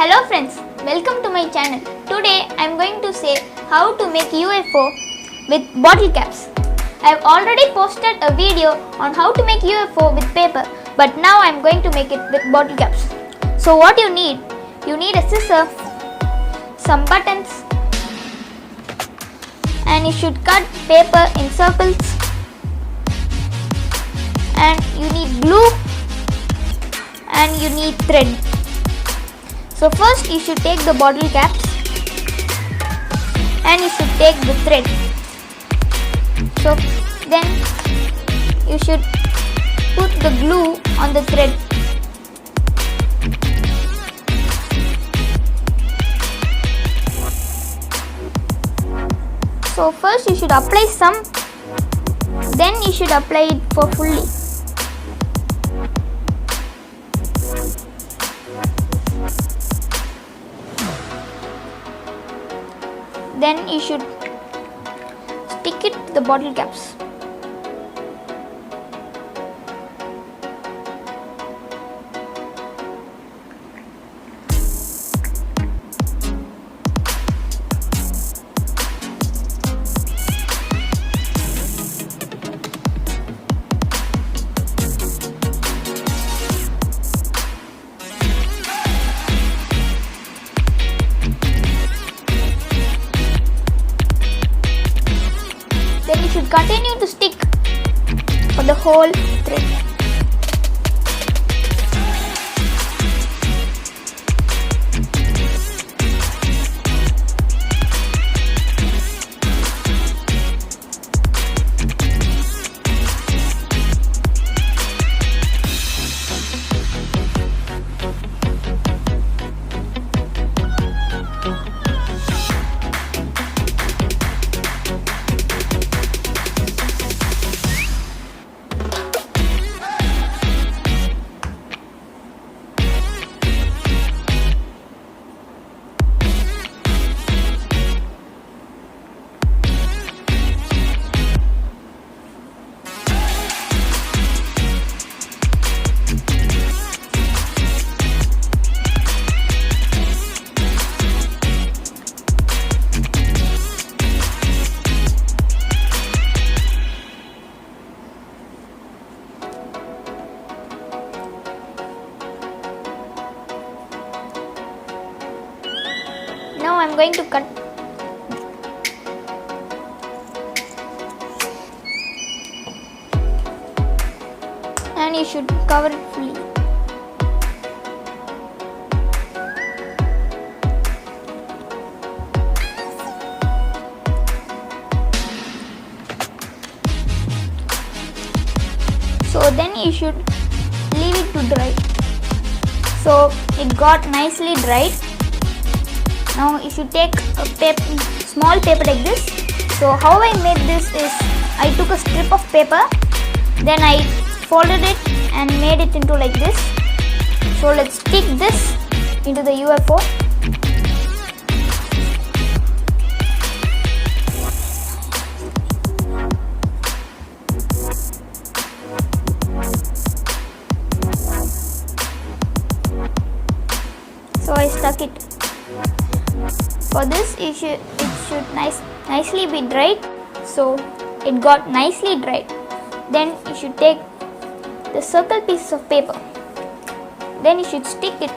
Hello friends, welcome to my channel. Today I am going to say how to make UFO with bottle caps. I have already posted a video on how to make UFO with paper, but now I am going to make it with bottle caps. So what you need a scissor, some buttons, and you should cut paper in circles, and you need glue and you need thread. So first you should take the bottle caps and you should take the thread. So then you should put the glue on the thread. So first you should apply some, then you should apply it for fully. Then you should stick it to the bottle caps. Then you should continue to stick for the whole thread. Now I am going to cut. And you should cover it fully. So then you should leave it to dry. So it got nicely dried. Now you should take a small paper like this. So how I made this is, I took a strip of paper, then I folded it and made it into like this. So let's stick this into the UFO. So I stuck it. For this it should nicely be dried. So it got nicely dried. Then you should take the circle piece of paper. Then you should stick it.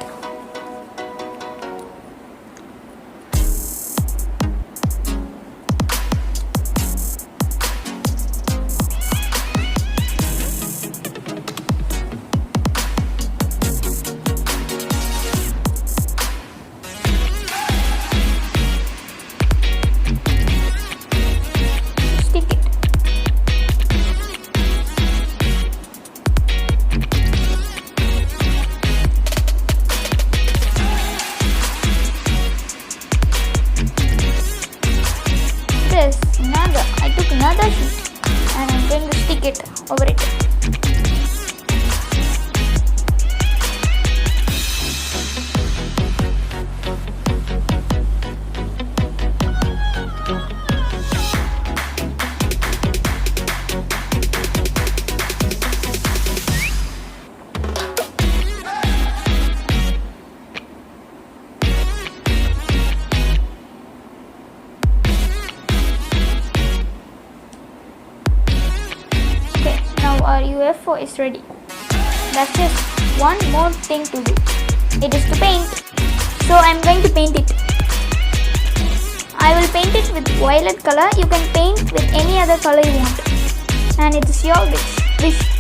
UFO is ready. That's just one more thing to do. It is to paint. So I am going to paint it. I will paint it with violet color. You can paint with any other color you want. And it is your wish.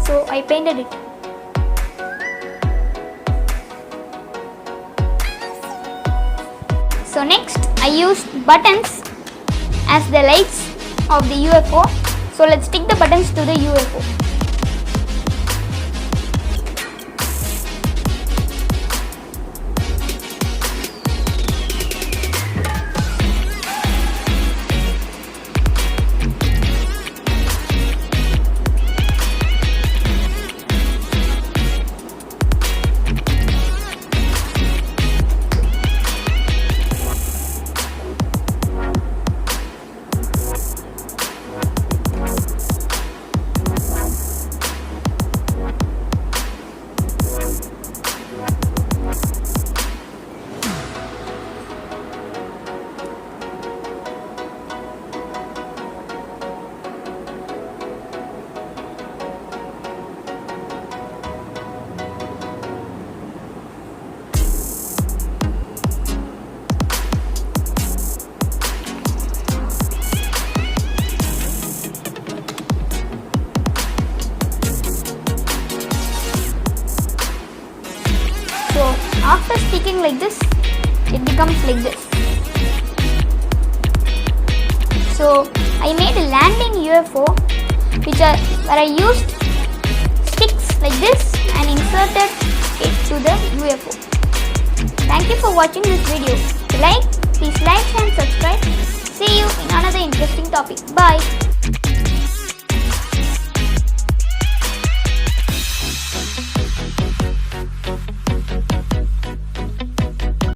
So I painted it. So next I used buttons as the lights of the UFO. So let's stick the buttons to the UFO. So after sticking like this, it becomes like this. So I made a landing UFO where I used sticks like this and inserted it to the UFO. Thank you for watching this video. If you like, please like and subscribe. See you in another interesting topic. Bye.